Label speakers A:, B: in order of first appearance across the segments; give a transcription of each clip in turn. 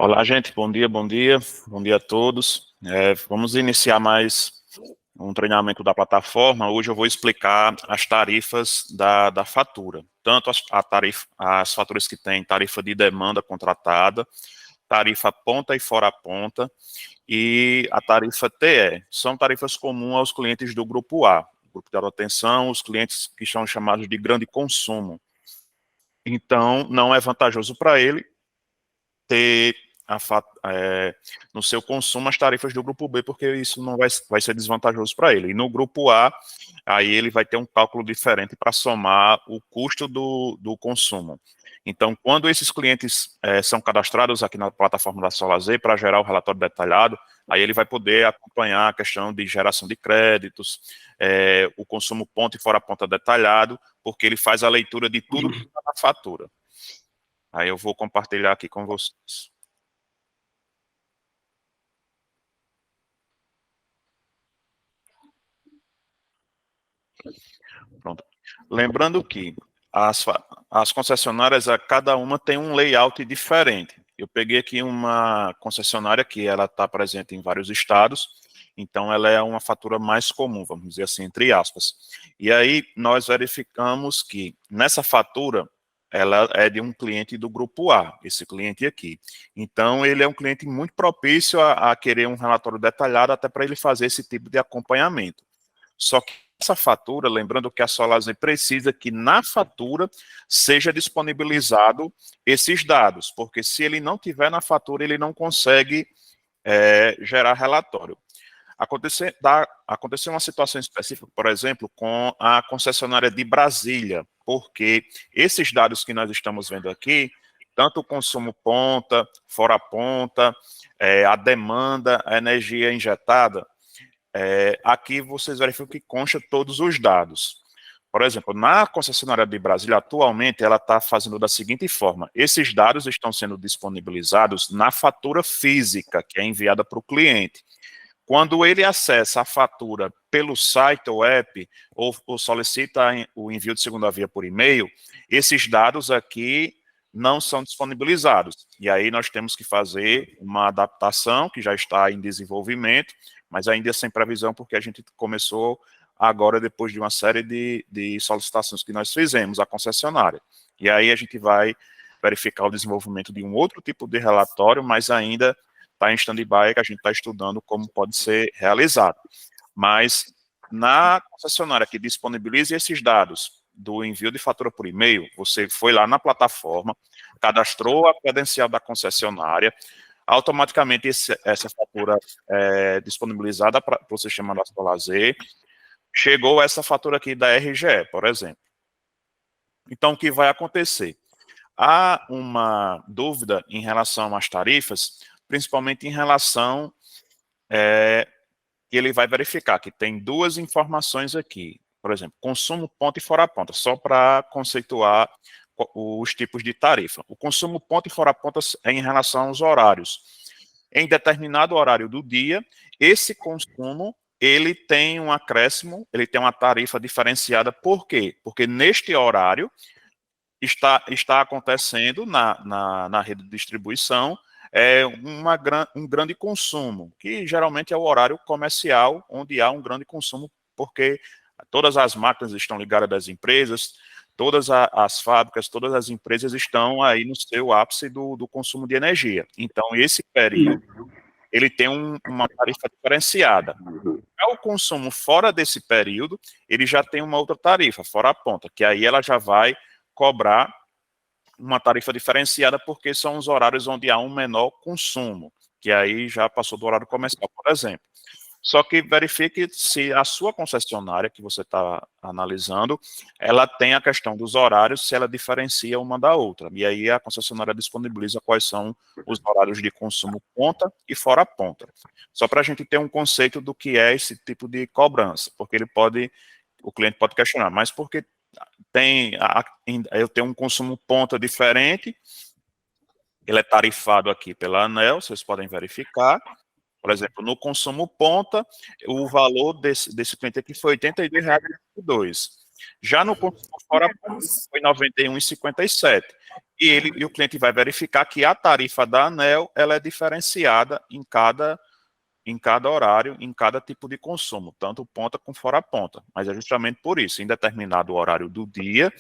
A: Olá, gente, bom dia, bom dia a todos. Vamos iniciar mais um treinamento da plataforma. Hoje eu vou explicar as tarifas da fatura, tanto as faturas que têm tarifa de demanda contratada, tarifa ponta e fora ponta, e a tarifa TE. São tarifas comuns aos clientes do grupo A, grupo de alta tensão, os clientes que são chamados de grande consumo. Então, não é vantajoso para ele ter no seu consumo as tarifas do grupo B, porque isso não vai ser desvantajoso para ele. E no grupo A, aí ele vai ter um cálculo diferente para somar o custo do consumo. Então, quando esses clientes são cadastrados aqui na plataforma da SolarZ para gerar o relatório detalhado, aí ele vai poder acompanhar a questão de geração de créditos, o consumo ponta e fora ponta detalhado, porque ele faz a leitura de tudo que está na fatura. Aí eu vou compartilhar aqui com vocês. Pronto. Lembrando que as concessionárias, cada uma tem um layout diferente. Eu peguei aqui uma concessionária que ela está presente em vários estados, então ela é uma fatura mais comum, vamos dizer assim, entre aspas. E aí nós verificamos que nessa fatura, ela é de um cliente do grupo A, esse cliente aqui. Então ele é um cliente muito propício a querer um relatório detalhado, até para ele fazer esse tipo de acompanhamento. Só que essa fatura, lembrando que a SolarZ precisa que na fatura seja disponibilizado esses dados, porque se ele não tiver na fatura, ele não consegue gerar relatório. Aconteceu uma situação específica, por exemplo, com a concessionária de Brasília, porque esses dados que nós estamos vendo aqui, tanto o consumo ponta, fora ponta, a demanda, a energia injetada, aqui vocês verificam que consta todos os dados. Por exemplo, na concessionária de Brasília, atualmente, ela está fazendo da seguinte forma: esses dados estão sendo disponibilizados na fatura física, que é enviada para o cliente. Quando ele acessa a fatura pelo site ou app, ou solicita o envio de segunda via por e-mail, esses dados aqui não são disponibilizados. E aí nós temos que fazer uma adaptação, que já está em desenvolvimento, mas ainda sem previsão, porque a gente começou agora, depois de uma série de solicitações que nós fizemos à concessionária. E aí a gente vai verificar o desenvolvimento de um outro tipo de relatório, mas ainda está em stand-by, que a gente está estudando como pode ser realizado. Mas na concessionária que disponibiliza esses dados do envio de fatura por e-mail, você foi lá na plataforma, cadastrou a credencial da concessionária, automaticamente essa fatura é disponibilizada para o sistema da SolarZ, chegou essa fatura aqui da RGE, por exemplo. Então, o que vai acontecer? Há uma dúvida em relação às tarifas, principalmente em relação que ele vai verificar que tem duas informações aqui, por exemplo, consumo ponta e fora ponta, só para conceituar os tipos de tarifa. O consumo ponta e fora ponta é em relação aos horários. Em determinado horário do dia, esse consumo, ele tem um acréscimo, ele tem uma tarifa diferenciada. Por quê? Porque neste horário está acontecendo na rede de distribuição um grande consumo, que geralmente é o horário comercial, onde há um grande consumo, porque todas as máquinas estão ligadas às empresas, todas as fábricas, todas as empresas estão aí no seu ápice do consumo de energia. Então, esse período, ele tem uma tarifa diferenciada. O consumo fora desse período, ele já tem uma outra tarifa, fora a ponta, que aí ela já vai cobrar uma tarifa diferenciada, porque são os horários onde há um menor consumo, que aí já passou do horário comercial, por exemplo. Só que verifique se a sua concessionária, que você está analisando, ela tem a questão dos horários, se ela diferencia uma da outra. E aí a concessionária disponibiliza quais são os horários de consumo ponta e fora ponta. Só para a gente ter um conceito do que é esse tipo de cobrança, porque o cliente pode questionar, mas por que eu tenho um consumo ponta diferente, ele é tarifado aqui pela ANEEL, vocês podem verificar. Por exemplo, no consumo ponta, o valor desse cliente aqui foi R$ 82,02. Já no consumo fora ponta, foi R$ 91,57. e o cliente vai verificar que a tarifa da ANEEL ela é diferenciada em cada horário, em cada tipo de consumo, tanto ponta como fora ponta. Mas é justamente por isso, em determinado horário do dia,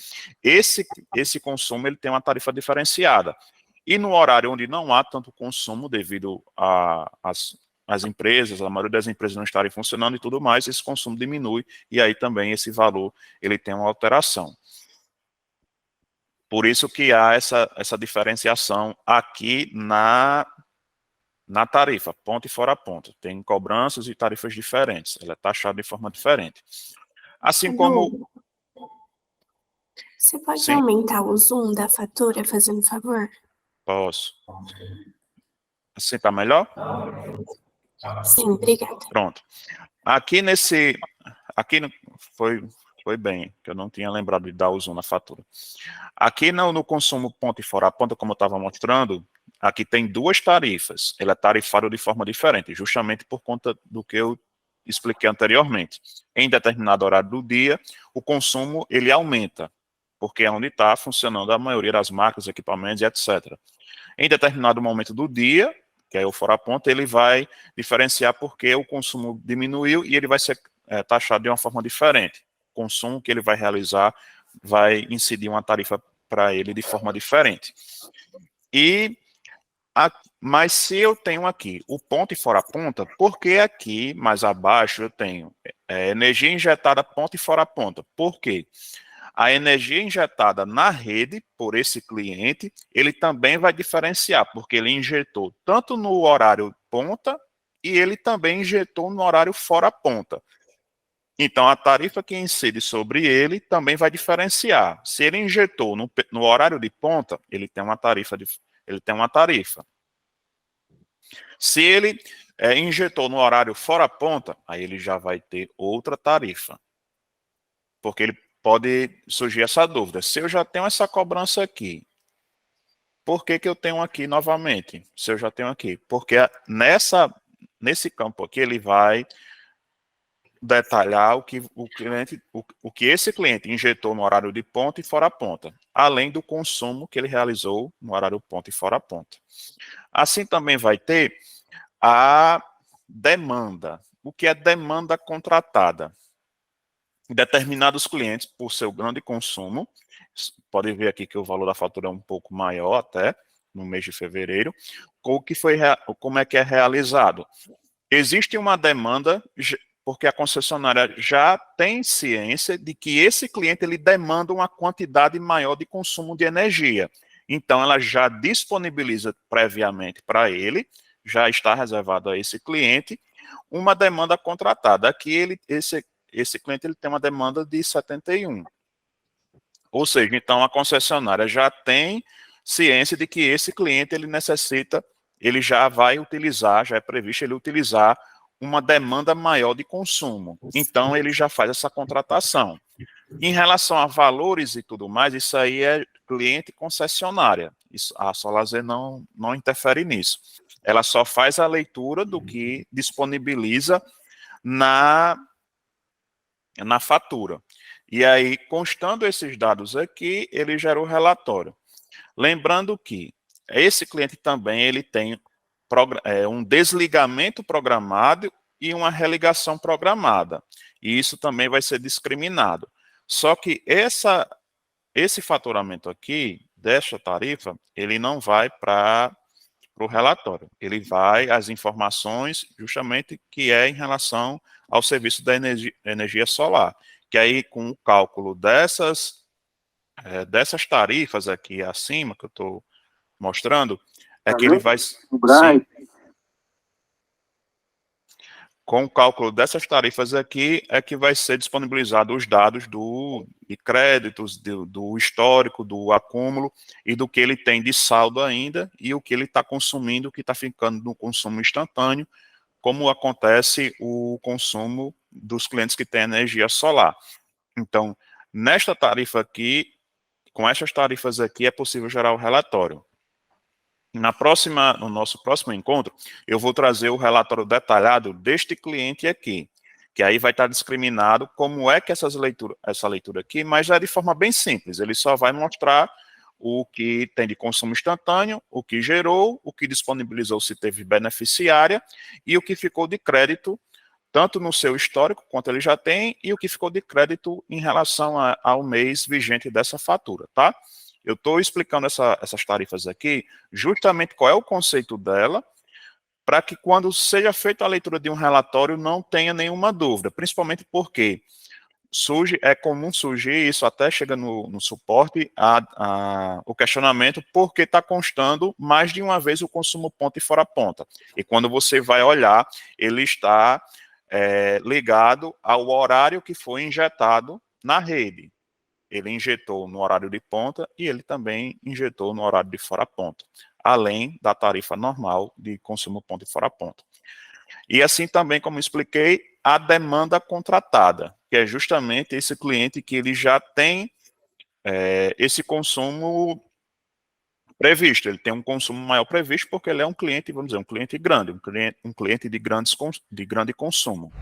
A: esse consumo ele tem uma tarifa diferenciada. E no horário onde não há tanto consumo, devido às empresas, a maioria das empresas não estarem funcionando e tudo mais, esse consumo diminui, e aí também esse valor ele tem uma alteração. Por isso que há essa diferenciação aqui na tarifa, ponta e fora ponta. Tem cobranças e tarifas diferentes, ela é taxada de forma diferente. Assim como...
B: Você pode
A: Sim,
B: aumentar o zoom da fatura, fazendo favor?
A: posso. Assim tá melhor?
B: Sim, obrigada.
A: Pronto. Aqui foi bem, que eu não tinha lembrado de dar o zoom na fatura. Aqui no consumo ponta e fora ponta, como eu estava mostrando, aqui tem duas tarifas. Ele é tarifado de forma diferente, justamente por conta do que eu expliquei anteriormente. Em determinado horário do dia, o consumo ele aumenta, porque é onde está funcionando a maioria das marcas, equipamentos e etc. Em determinado momento do dia, que é o fora ponta, ele vai diferenciar porque o consumo diminuiu e ele vai ser taxado de uma forma diferente. O consumo que ele vai realizar vai incidir uma tarifa para ele de forma diferente. Mas se eu tenho aqui o ponta e fora ponta, por que aqui mais abaixo eu tenho energia injetada ponta e fora ponta? Por quê? A energia injetada na rede por esse cliente, ele também vai diferenciar, porque ele injetou tanto no horário ponta e ele também injetou no horário fora ponta. Então, a tarifa que incide sobre ele também vai diferenciar. Se ele injetou no horário de ponta, ele tem uma tarifa. Se ele injetou no horário fora ponta, aí ele já vai ter outra tarifa. Porque ele pode surgir essa dúvida. Se eu já tenho essa cobrança aqui, por que eu tenho aqui novamente? Se eu já tenho aqui. Porque nesse campo aqui ele vai detalhar o que esse cliente injetou no horário de ponta e fora ponta, além do consumo que ele realizou no horário ponta e fora ponta. Assim também vai ter a demanda. O que é demanda contratada? Determinados clientes, por seu grande consumo, pode ver aqui que o valor da fatura é um pouco maior até, no mês de fevereiro, como é que é realizado? Existe uma demanda, porque a concessionária já tem ciência de que esse cliente ele demanda uma quantidade maior de consumo de energia. Então, ela já disponibiliza previamente para ele, já está reservado a esse cliente, uma demanda contratada. Aqui, esse cliente ele tem uma demanda de 71. Ou seja, então a concessionária já tem ciência de que esse cliente ele necessita, ele já vai utilizar, já é previsto ele utilizar uma demanda maior de consumo. Então ele já faz essa contratação. Em relação a valores e tudo mais, isso aí é cliente concessionária. A Solazer não interfere nisso. Ela só faz a leitura do que disponibiliza na fatura. E aí, constando esses dados aqui, ele gera o relatório. Lembrando que esse cliente também ele tem um desligamento programado e uma religação programada. E isso também vai ser discriminado. Só que esse faturamento aqui, desta tarifa, ele não vai para o relatório. Ele vai às informações justamente que é em relação ao serviço da energia solar. Que aí, com o cálculo dessas tarifas aqui acima, que eu estou mostrando, é que ele vai... Sim, com o cálculo dessas tarifas aqui, é que vai ser disponibilizado os dados de créditos, do histórico, do acúmulo, e do que ele tem de saldo ainda, e o que ele está consumindo, o que está ficando no consumo instantâneo, como acontece o consumo dos clientes que têm energia solar. Então, nesta tarifa aqui, com essas tarifas aqui, é possível gerar o relatório. No nosso próximo encontro, eu vou trazer o relatório detalhado deste cliente aqui, que aí vai estar discriminado como é que essa leitura aqui, mas já de forma bem simples, ele só vai mostrar o que tem de consumo instantâneo, o que gerou, o que disponibilizou se teve beneficiária e o que ficou de crédito, tanto no seu histórico, quanto ele já tem, e o que ficou de crédito em relação ao mês vigente dessa fatura, tá? Eu estou explicando essas tarifas aqui, justamente qual é o conceito dela, para que quando seja feita a leitura de um relatório não tenha nenhuma dúvida, principalmente porque é comum surgir isso, até chega no suporte, o questionamento porque está constando mais de uma vez o consumo ponta e fora ponta. E quando você vai olhar, ele está ligado ao horário que foi injetado na rede. Ele injetou no horário de ponta e ele também injetou no horário de fora ponta, além da tarifa normal de consumo ponta e fora ponta. E assim também, como expliquei, a demanda contratada, que é justamente esse cliente que ele já tem esse consumo previsto, ele tem um consumo maior previsto porque ele é um cliente, vamos dizer, um cliente grande, um cliente de grande consumo.